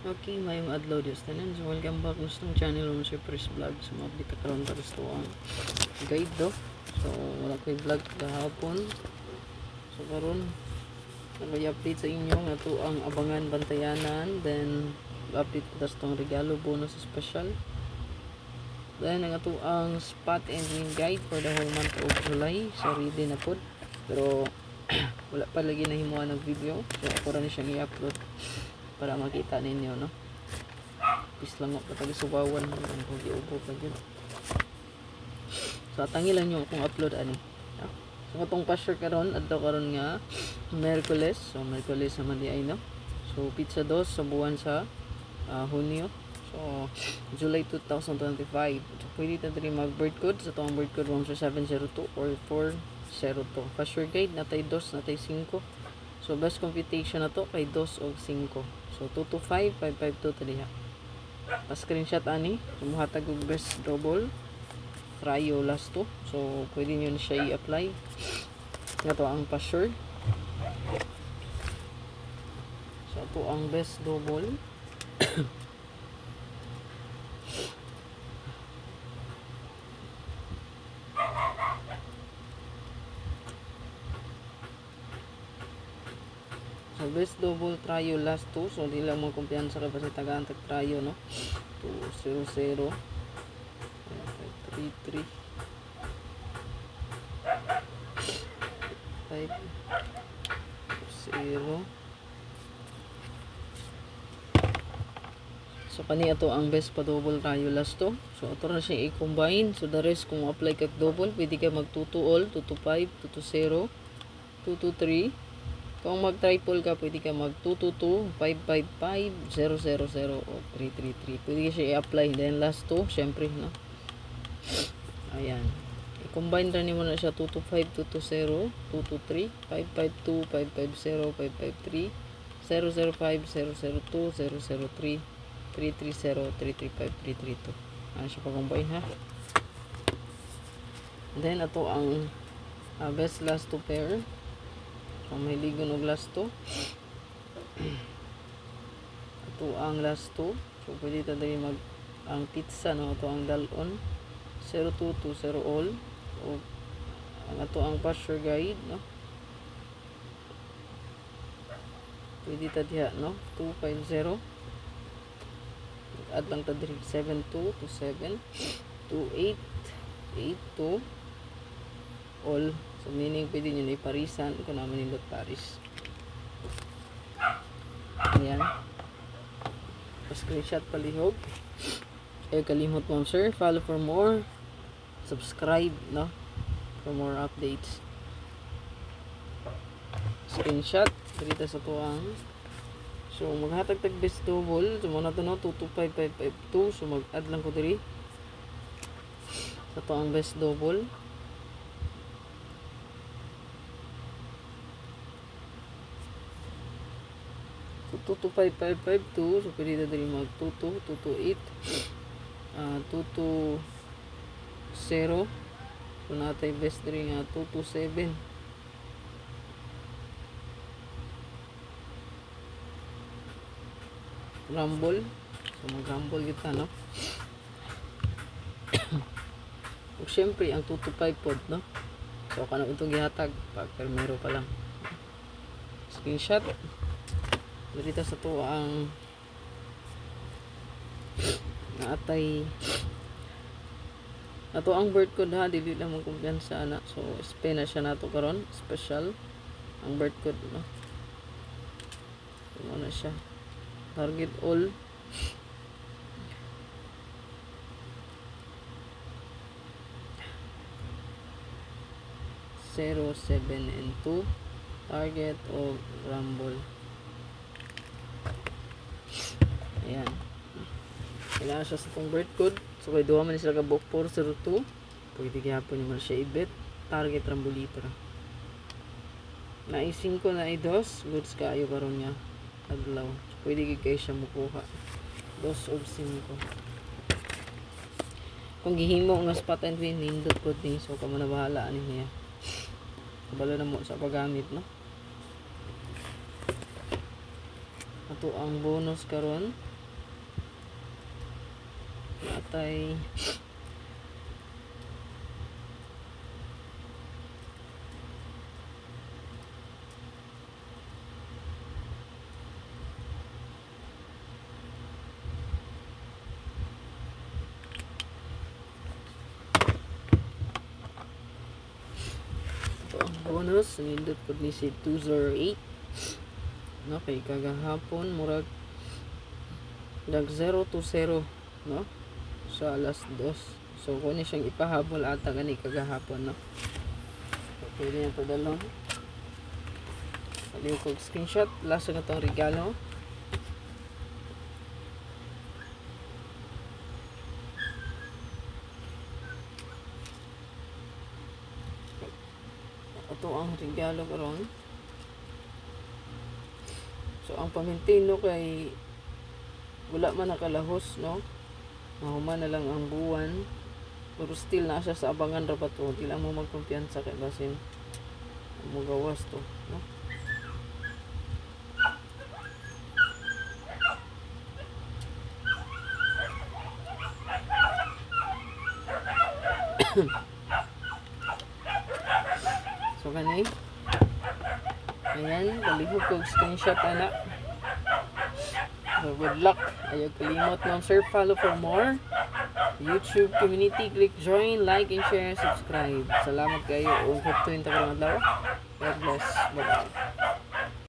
Okay, mayong adlaw Diyos tanan. So, welcome back sa channel mo sa First Vlog. So, ma-update karon ta gusto ang guide do. So, wala ko'y vlog kahapon. So, karon nag-update sa inyo nga to ang abangan bantayanan. Then, update ko tas tong regalo bonus special. Then, ang ato ang spot and win guide for the whole month of July. So, ready na po. Pero, wala pa lagi na himuan ng video. So, ako rin siyang i-upload para makita ninyo, no? Lang ako patag subawan ang pag-iubo pa dyan. So, tangi lang nyo kung upload ani. So, itong pa-share karon adto karon nga Merkules. So, Merkules naman di ay, no? So, pizza 2 sa buwan sa Hunyo. So, July 2025. So, pwede ta diri mag-bird code. Sa itong bird code mo sa 702 or 402. Pa-share guide, natay 2, natay 5. So, best computation na to kay 2 o 5. So, 2 to 5, 552 tadiha. Pa-screenshot ani. Muhatag og best double. Trio last to. So, pwede nyo na siya i-apply. Nga to ang pa-sure. So, ito ang best double. So, best double trio last 2. So, di lang mo kumpiyansa ka ba sa tagaan tag-trio, no? 2-0-0. 3-3. 5-0. So, kani ato ang best pa double trio last 2. So, ato na siya i-combine. So, the rest kung apply kag double, pwede ka mag 2-2 all, 2-5, 2-0, 2-3. Kung mag-triple ka, pwede ka mag 222, 555, 000, o 333. Pwede ka siya i-apply. Then last 2, syempre, no? Ayan. I-combine rin mo na siya 225, 220, 223, 552, 550, 553, 005, 002, 003, 330, 335, 332. Ano siya pag-combine, ha? Then, ito ang best last 2 pair. So, may ligon og last 2. Ito ang last 2. So, pwede ito dali mag ang pizza, no? Ito ang dalon. 0220 all. O, ito ang pasture guide, no? Pwede ito diha, no? 250. Add lang ito dali. 7227. 28. 82. All. So, meaning, pwede nyo na iparisan kung naman nilot Paris. Ayan. Pa-screenshot palihog. Kalimot mo, sir. Follow for more. Subscribe, no? For more updates. Screenshot. Dito sa tuwang. So, maghatag tag best double. So, muna ito, no? 225552. So, mag-add lang ko diri. Sa tuwang best double. So, 22552. So, pwede na din mag 22, 228, 220. So, natay best din nga 227. Rumble. So, mag-rumble kita, no? O, syempre, ang 225 pod, no? So, kanang itong gihatag. Pag permero pa lang. Screenshot. Dito sa to ang naatay ato ang birth code, ha, dili lang mong kumpiyansa na. So, spin na siya nato karon special ang birth code, no? So, na siya target all. Zero, 7, and 2 target o rumble. Ayan. Kailangan siya sa itong birth code. So, kay duha man sila kabuk 402. Pwede gihapon nyo man siya i-bet. Target rambolito ra. Na i-5 na i-2. Goods kaayo karon niya. Adlaw. So, pwede kayo siya mukuha. 2 o 5. Kung gihimo nga spot and win, nindot ko din. So, kamo na bahala niya. Kabalo na mo sa paggamit, no? Ito ang bonus karon. natay ito ang bonus. Nindot po ni si 208. No, kay kagahapon murag nag 0 to 0, no, sa alas 2. So kuni siyang ipahabol ata gani kagahapon, no. So, pwede na to dalon. Aliw kog screenshot. Lasa na tong regalo. Ito ang regalo karon. So ang pamintino kay wala man nakalahos, no. Mahuman na lang ang buwan. Pero still na siya sa abangan ra pa to. Di lang mo magkumpiyansa kay basin mo gawas to, no. So gani. Ayan, palihog kog screenshot anak. So good luck. Ayaw kalimot ng share, follow for more. YouTube community, click join, like and share, subscribe. Salamat kayo. Ug hugtuin ta karong adlaw. God bless. Bye-bye.